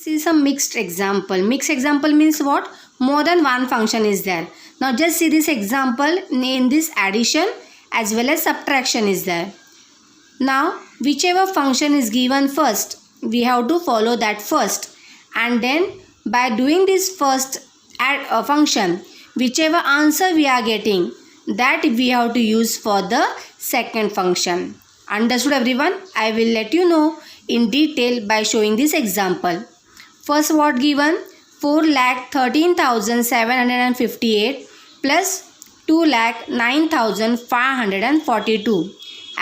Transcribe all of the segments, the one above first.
See some mixed example. Mixed example means what? More than one function is there. Now just see this example. In this addition as well as subtraction is there. Now whichever function is given first, we have to follow that first, and then by doing this first function, whichever answer we are getting, that we have to use for the second function. Understood everyone? I will let you know in detail by showing this example. First what given? 4,13,758 plus 2,09,542.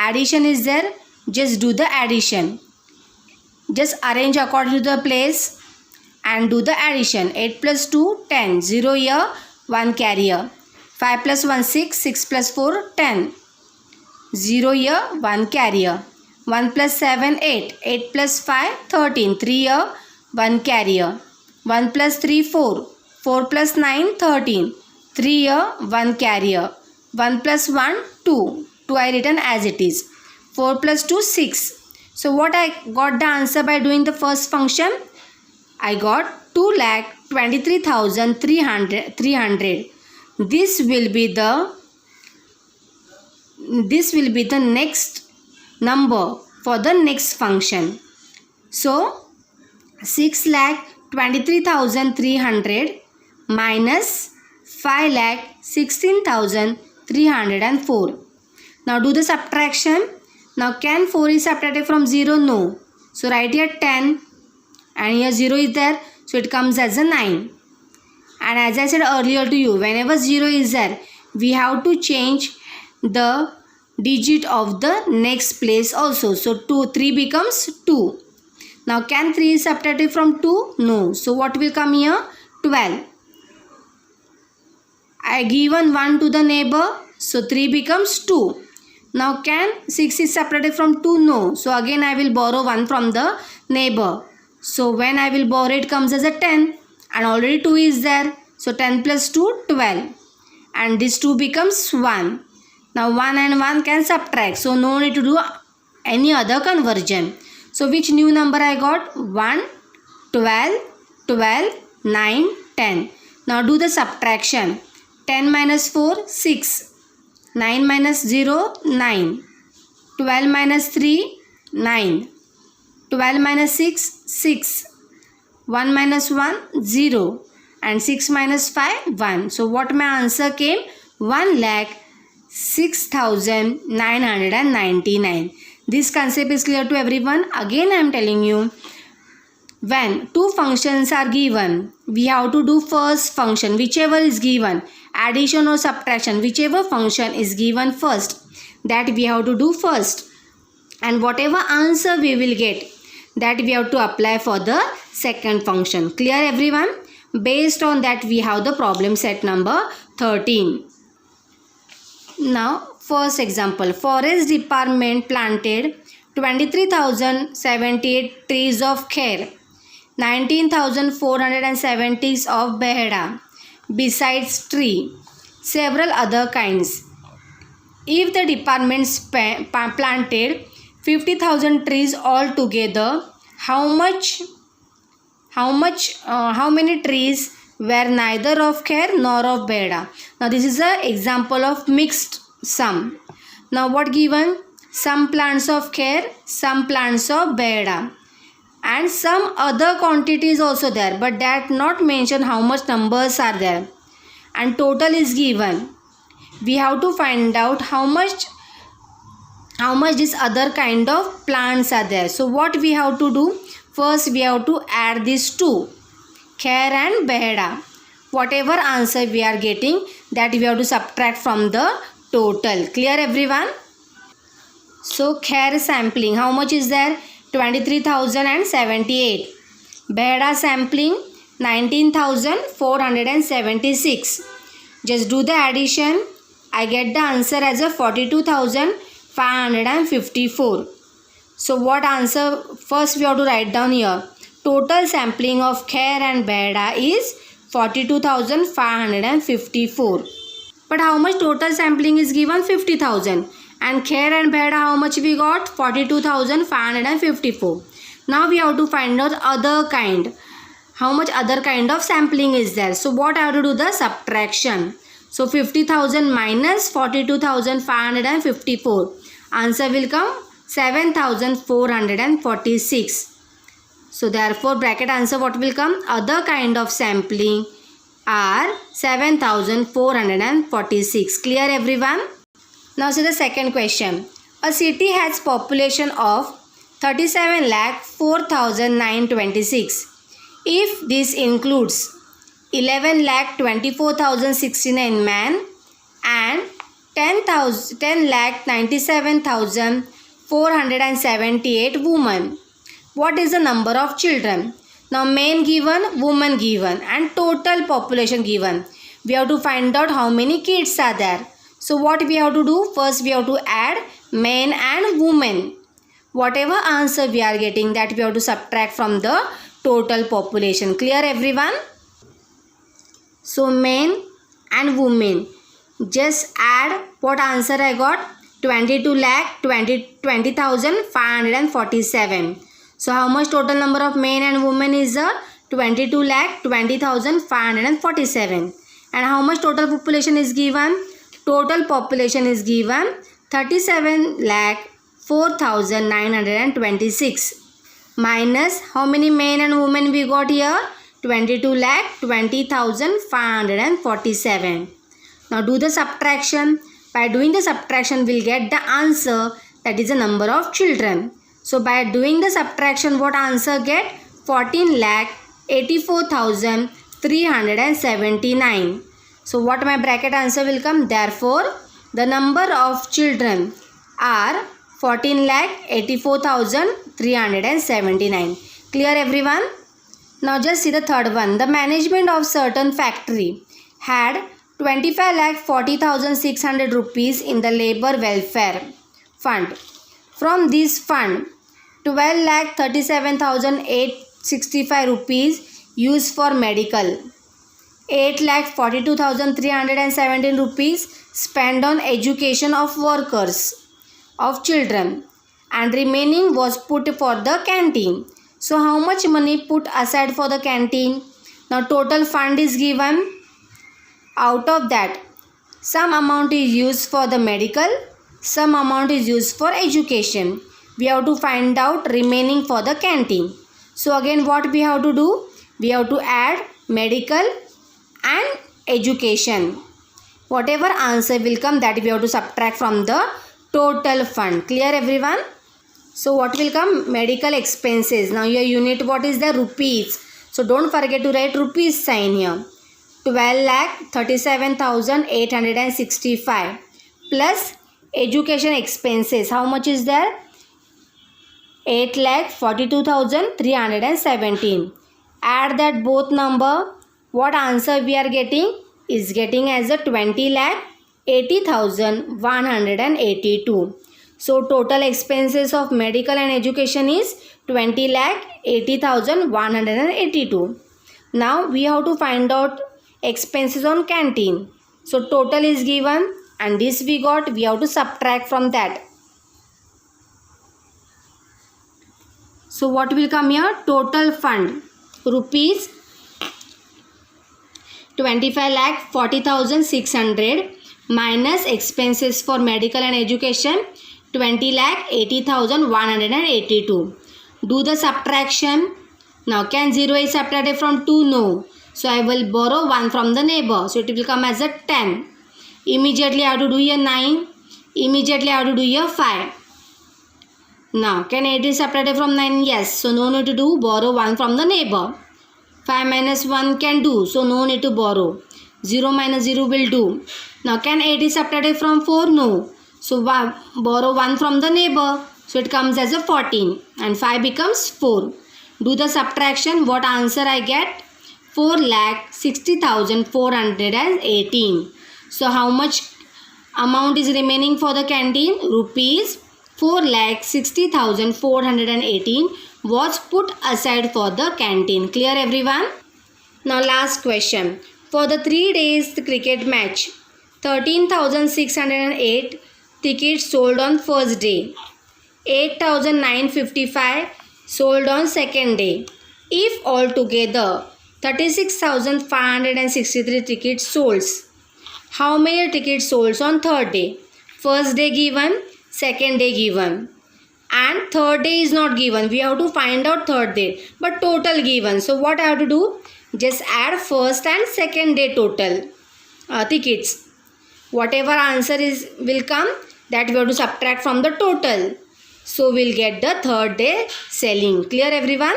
Addition is there. Just do the addition. Just arrange according to the place and do the addition. 8 plus 2, 10. 0 here, 1 carrier. 5 plus 1, 6. 6 plus 4, 10. 0 here, 1 carrier. 1 plus 7, 8. 8 plus 5, 13. 3 here, 1 carrier. 1 plus 3, 4. 4 plus 9, 13. 3 here, 1 carrier. 1 plus 1, 2. 2 I written as it is. 4 plus 2, 6. So what I got the answer by doing the first function? I got 2,23,300. This will be the next number for the next function. So 6,23,300 minus 5,16,304. Now do the subtraction. Now can 4 is subtracted from 0? No. So write here 10 and here 0 is there. So it comes as a 9. And as I said earlier to you, whenever 0 is there, we have to change the digit of the next place also. So 3 becomes 2. Now can 3 is subtracted from 2? No. So what will come here? 12. I given 1 to the neighbor. So 3 becomes 2. Now can 6 is separated from 2? No. So again I will borrow 1 from the neighbor. So when I will borrow, it comes as a 10. And already 2 is there. So 10 plus 2, 12. And this 2 becomes 1. Now 1 and 1 can subtract. So no need to do any other conversion. So which new number I got? 1, 12, 12, 9, 10. Now do the subtraction. 10 minus 4, 6. 9 minus 0, 9. 12 minus 3, 9. 12 minus 6, 6. 1 minus 1, 0. And 6 minus 5, 1. So what my answer came? 1,06,999. This concept is clear to everyone. Again I am telling you, when two functions are given, we have to do first function, whichever is given, addition or subtraction, whichever function is given first, that we have to do first. And whatever answer we will get, that we have to apply for the second function. Clear everyone? Based on that we have the problem set number 13. Now first example, forest department planted 23,078 trees of kher, 19,470 of beheda, besides tree, several other kinds. If the departments planted 50,000 trees altogether, how many trees were neither of kher nor of beheda? Now this is an example of mixed sum. Now what given? Some plants of kher, some plants of beheda, and some other quantities also there, but that not mention how much numbers are there. And total is given. We have to find out how much this other kind of plants are there. So what we have to do? First we have to add these two, kher and beheda. Whatever answer we are getting, that we have to subtract from the total. Clear everyone? So kher sampling, how much is there? 23,078. Beheda sampling 19,476. Just do the addition. I get the answer as a 42,554. So what answer? First we have to write down here. Total sampling of kher and beheda is 42,554. But how much total sampling is given? 50,000. And kher and beheda, how much we got? 42,554. Now we have to find out other kind. how much other kind of sampling is there. So what I have to do? The subtraction. So 50,000 minus 42,554. Answer will come 7,446. So therefore bracket answer what will come? Other kind of sampling are 7,446. Clear everyone? Now see the second question. A city has population of 37,04,926. If this includes 11,24,069 men and 10,97,478 women, what is the number of children? Now men given, women given and total population given. We have to find out how many kids are there. So what we have to do? First we have to add men and women. Whatever answer we are getting, that we have to subtract from the total population. Clear everyone? So men and women. Just add what answer I got? 22,20,547. So how much total number of men and women is 22,20,547. And how much total population is given? Total population is given 37,04,926. Minus how many men and women we got here? 22,20,547. Now do the subtraction. By doing the subtraction, we'll get the answer, that is the number of children. So by doing the subtraction, what answer get? 14,84,379. So what my bracket answer will come? Therefore, the number of children are 14,84,379. Clear everyone? Now just see the third one. The management of certain factory had 25,40,600 rupees in the labor welfare fund. From this fund, 12,37,865 rupees used for medical. 8,42,317 rupees spent on education of workers, of children, and remaining was put for the canteen. So how much money put aside for the canteen? Now total fund is given. Out of that, some amount is used for the medical, some amount is used for education. We have to find out remaining for the canteen. So again what we have to do? We have to add medical and education. Whatever answer will come, that we have to subtract from the total fund. Clear everyone? So what will come? Medical expenses. Now your unit what is the? Rupees. So don't forget to write rupees sign here. 12,37,865 plus education expenses. How much is there? 8,42,317. Add that both number. What answer we are getting? Is getting as a 20,80,182. So total expenses of medical and education is 20,80,182. Now we have to find out expenses on canteen. So total is given and this we got. We have to subtract from that. So what will come here? Total fund rupees 25,40,600 minus expenses for medical and education 20,80,182. Do the subtraction. Now can 0 is subtracted from 2? No. So I will borrow 1 from the neighbor. So it will come as a 10. Immediately I have to do here 9. Immediately I have to do here 5. Now can 8 is subtracted from 9? Yes. So no need to do. Borrow 1 from the neighbor. 5 minus 1 can do. So no need to borrow. 0 minus 0 will do. Now can 8 is subtracted from 4? No. So borrow 1 from the neighbor. So it comes as a 14. And 5 becomes 4. Do the subtraction. What answer I get? 4,60,418. So how much amount is remaining for the canteen? Rupees 4,60,418 was put aside for the canteen. Clear everyone? Now last question. For the 3 days cricket match, 13,608 tickets sold on first day, 8,955 sold on second day, If altogether 36,563 tickets sold, how many tickets sold on third day? First day given, second day given, and third day is not given. We have to find out third day, but total given. So what I have to do? Just add first and second day total tickets. Whatever answer will come, that we have to subtract from the total. So we'll get the third day selling. Clear everyone?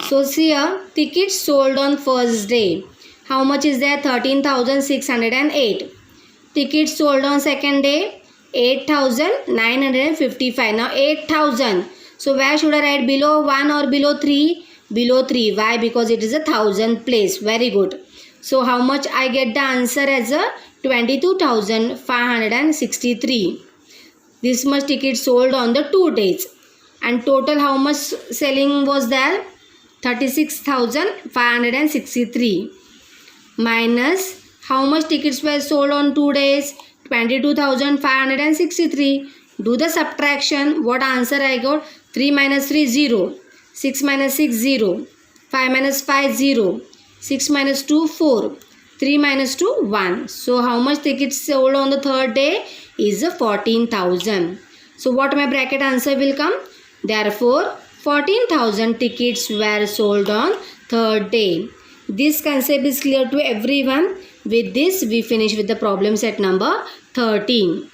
So see here, tickets sold on first day. How much is there? 13,608. Tickets sold on second day, 8,955. Now 8,000. So where should I write? Below 1 or below 3? Below 3. Why? Because it is a 1,000 place. Very good. So how much I get the answer as a 22,563. This much tickets sold on the 2 days. And total how much selling was there? 36,563. Minus how much tickets were sold on 2 days? 22,563. Do the subtraction. What answer I got? 3 minus 3, 0. 6 minus 6, 0. 5 minus 5, 0. 6 minus 2, 4. 3 minus 2, 1. So how much tickets sold on the third day is 14,000. So what my bracket answer will come? Therefore, 14,000 tickets were sold on third day. This concept is clear to everyone. With this, we finish with the problem set number 13.